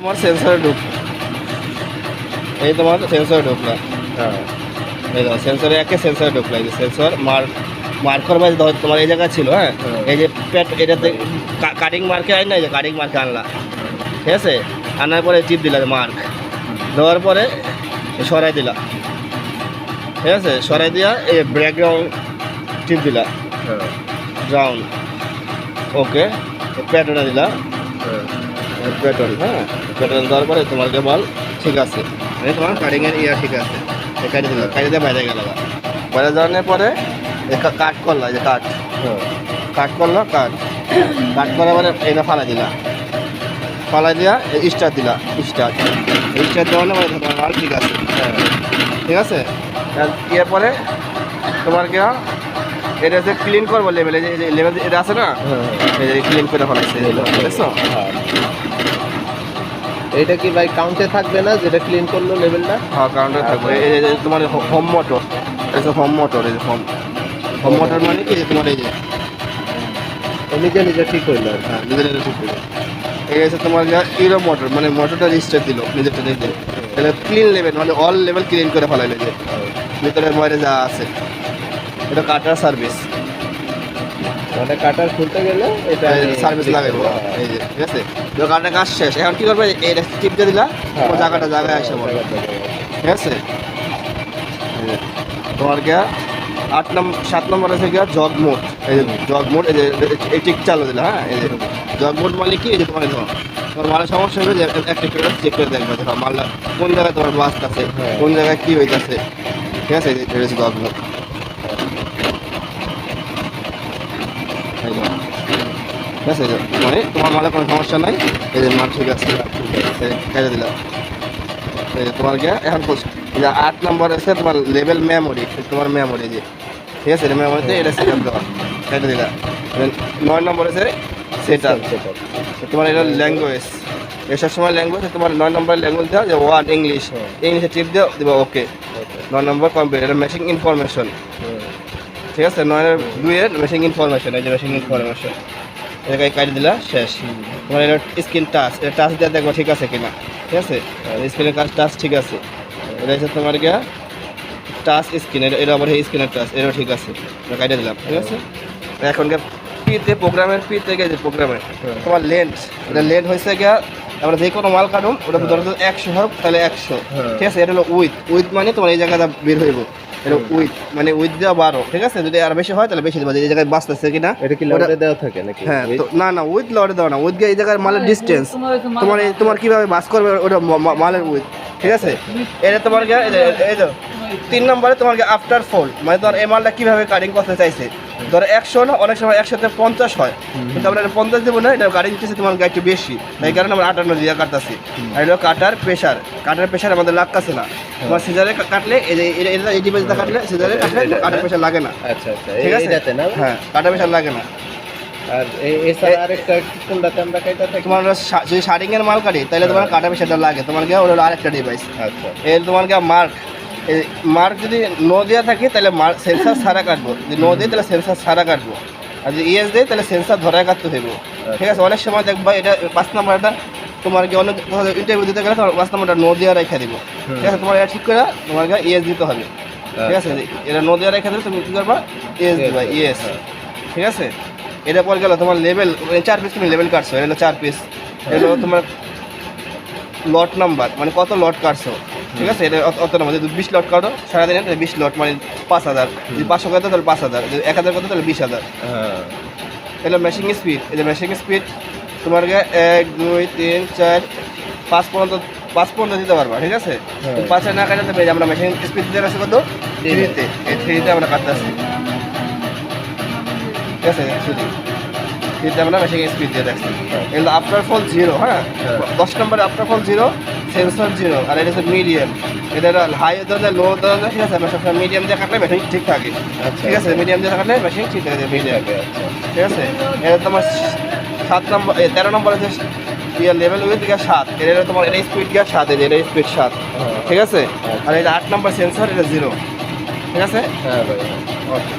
তোমার সেন্সরে ঢুক, এই তোমার সেন্সরে ঢুকলা। হ্যাঁ এই দেখো সেন্সরে একে সেন্সরে ঢুকলা, এই যে সেন্সর মার্কার বাজ তোমার এই জায়গা ছিল। হ্যাঁ এই যে প্যাট এটাতে কাটিং মার্কে আই না, এই যে কাটিং মার্কে আনলা, ঠিক আছে। আনার পরে চিপ দিলা মার্ক দেওয়ার পরে সরাই দিলা, ঠিক আছে। সরাই দিয়া এই ব্যাকগ্রাউন্ড চিপ দিলা, গ্রাউন্ড ওকে। প্যাটার্ন দিলা, প্যাটার্ন, হ্যাঁ প্যাটার্ন দেওয়ার পরে তোমার কেবল ঠিক আছে, মানে তোমার কাটিংয়ের ইয়া ঠিক আছে। কাটি দিলা, কাটি দিয়ে বাইরে গেল, বাইরে যাওয়ার পরে কাট করলা, যে কাট করলো, কাট করার পরে এটা ফালাই দিলা, ফালাই দিয়া স্টার দিলা, স্টার দেওয়ার পরে তোমার মাল ঠিক আছে, ঠিক আছে। এর পরে তোমার কি এটা যে ক্লিন করবো লেভেল, এই যে লেভেল এটা আছে না, এই যে ক্লিন করে ফেলাইছে, দেখছো। এইটা কি ভাই কাউন্টে থাকবে না যেটা ক্লিন করলো লেভেলটা? হ্যাঁ কাউন্টার থাকবে। এই যে তোমার হোম মোটর, এই যে হোম মোটর, এই যে হোম মোটর মানে কি যে তোমার এই যে নিজে নিজে ঠিক হইলো। হ্যাঁ নিজের ঠিক করে। এই হচ্ছে তোমার যা ইরো মোটর, মানে মোটরটা রেজিস্টার দিল নিজেরটা নিজে, তাহলে ক্লিন লেভেল মানে অল লেভেল ক্লিন করে ফেলাইলে, যে ভিতরের বাইরে যা আছে। এটা কাটার সার্ভিস, মানে কাটার খুলতে গেলে এটা সার্ভিস লাগাবো, এই যে ঠিক আছে। কাটার কাজ শেষ, এখন কি করবে, এটা টিপ দিয়ে দিলা, তোমার জায়গাটা জায়গায় আসে বলে, ঠিক আছে। তোমার গিয়া 7 নম্বর আছে গিয়া জগ মোড, এই যে জগ মোড, এই যে এই টিক চালু দিলা। হ্যাঁ এই যে জগ মোড মানে কি, এই যে তোমার মালের সমস্যা হবে, যে একটা করে চেক করে দেখবে যে মালটা কোন জায়গায় তোমার বাস্ট আছে, কোন জায়গায় কি হইতেছে, ঠিক আছে। এই যে জগ মোড, ঠিক আছে। মানে তোমার মালে কোনো সমস্যা নাই, এই যে মাল ঠিক আছে, কেটে দিলাম। এই যে তোমার গিয়া এখন 8 নম্বর আছে তোমার লেভেল মেমোরি, তোমার মেমোরি যে, ঠিক আছে। এটা মেমোরিতে এটা সেট আপ দেওয়া, কেটে দিলাম। 9 নম্বর আছে সেট আপ, তোমার এটা ল্যাঙ্গুয়েজ, এসব সময় ল্যাঙ্গুয়েজ তোমার 9 নম্বর ল্যাঙ্গুয়েজ দেওয়া, যে ওয়ার্ড ইংলিশ, ইংলিশে টিপ দেওয়া দেবো ওকে। 9 নম্বর কমপ্লিট। এটা মেশিন ইনফরমেশন, ঠিক আছে। 9-2 মেশিন ইনফরমেশন, এই যে মেশিন ইনফরমেশন, এটাকে কাটি দিলা, শেষ। তোমার এটা স্ক্রিন টাচ, এটা টাচ দিয়ে দেখবো ঠিক আছে কিনা, ঠিক আছে। স্ক্রিনের কাজ টাচ ঠিক আছে। এটা হচ্ছে তোমার গিয়া টাচ স্ক্রিন, এটা আবার এই স্ক্রিনের টাচ, এটাও ঠিক আছে, এটা কাটে দিলাম, ঠিক আছে। এখনকার পিতে প্রোগ্রামের পি থেকে যে প্রোগ্রামের তোমার লেন্থ, এটা লেন্থ হয়েছে গিয়া আমরা যে কোনো মাল কাটুম ওটা ধরো 100 হোক তাহলে 100, ঠিক আছে। এটা হলো উইথ মানে তোমার এই জায়গাটা বের হইব, এটা উইথ মানে উইথ দেওয়া 12, ঠিক আছে। যদি আর বেশি হয় তাহলে বেশি দেবো, এই জায়গায় বাঁচতেছে কিনা। এটা কি লোডে দেওয়া থাকে নাকি? হ্যাঁ না উইথ লোডে দেওয়া না, উইথ গিয়ে এই জায়গার মালের ডিস্টেন্স, তোমার কীভাবে বাস করবে ওটা মালের উইথ, ঠিক আছে। এটা তোমার গিয়ে এই তো 3 নম্বরে তোমার গিয়ে আফটার ফোল্ড, মানে তোমার এই মালটা কীভাবে কাটিং করতে চাইছে। ধরো 100 না, অনেক সময় 100-50 হয়, কিন্তু আমরা 50 দেবো না, এটা কাটিং দিতেছে তোমার একটু বেশি, এই কারণে আমরা 58 দিয়ে কাটতেছি। আর এটা কাটার প্রেশার আমাদের লাগতেছে না। তোমার সিজারে কাটলে এই ডিভাইসটা কাটলে সিজারে কাটলে কাটার প্রেশার লাগে না, আচ্ছা আচ্ছা, ঠিক আছে। হ্যাঁ কাটার প্রেশার লাগে না। আর এছাড়া আরেকটা কোনটাতে আমরা কাটা থাকি? তোমার যদি শার্টিংয়ের মাল কাটি তাহলে তোমার কাটা প্রেশারটা লাগে, তোমার গিয়ে ওটা আরেকটা ডিভাইস। আচ্ছা, এর তোমার গিয়ে মার্ক যদি নো দেওয়া থাকে তাহলে সেন্সার ছাড়া কাটবো, যদি নো দিই তাহলে সেন্সার ছাড়া কাটবো, আর যদি ইএস দেয় তাহলে সেন্সার ধরায় কাটতে হইব, ঠিক আছে। অনেক সময় দেখবা এটা 5 নম্বরটা তোমার কি অনেক ইন্টারভিউ দিতে গেলে তোমার 5 নম্বরটা নো দেওয়া রেখে দিব, ঠিক আছে। তোমার এটা ঠিক করে তোমার ইএস দিতে হবে, ঠিক আছে। এটা নো দেওয়া রেখে দিলে তুমি কী করবা, ইএস দিবা, ইএস, ঠিক আছে। এটা পর গেল তোমার লেভেল, 4 পিস তুমি লেভেল কাটছো, এটা হলো 4 পিস। এটা হলো তোমার লট নাম্বার, মানে কত লট কাটছো, ঠিক আছে। এটা অত নম্বর, যদি 20 লট কাটো সারাদিনে তাহলে 20 লট মানে 5000, যদি 500 কাটো তাহলে 5000, যদি 1000 কাটো তাহলে 20000। এটা মেশিং স্পিড, এই যে মেশিং স্পিড তোমার 1 2 3 4 5 পর্যন্ত দিতে পারবা, ঠিক আছে। 5 না কাটাতে পেয়ে আমরা মেশিং স্পিড দিতে আছে কত, 3তে, এই 3তে আমরা কাটতে আসি, ঠিক আছে। কিন্তু আমরা মেশিং স্পিড দিয়ে দেখছি। এগুলো আফটার ফল 0, হ্যাঁ 10 নম্বরে আফটার ফল 0, সেন্সর 0, আর এটা হচ্ছে মিডিয়াম। এটা হাই দেওয়া লো দেওয়া যায়, ঠিক আছে। আমরা সবসময় মিডিয়াম দিয়ে কাটলে মেশিন ঠিক থাকে, ঠিক আছে। মিডিয়াম দিয়ে কাটলে মেশিন ঠিক থাকে, মিডিয়াম, ঠিক আছে। এটা তোমার 7 নম্বর 13 নম্বর হচ্ছে লেভেল উইথ গিয়ে 7, এটা তোমার এটা স্পিড গিয়ে 7, এটা স্পিড 7, ঠিক আছে। আর এটা 8 নম্বর সেন্সর, এটা 0, ঠিক আছে। হ্যাঁ ভাই, ওকে।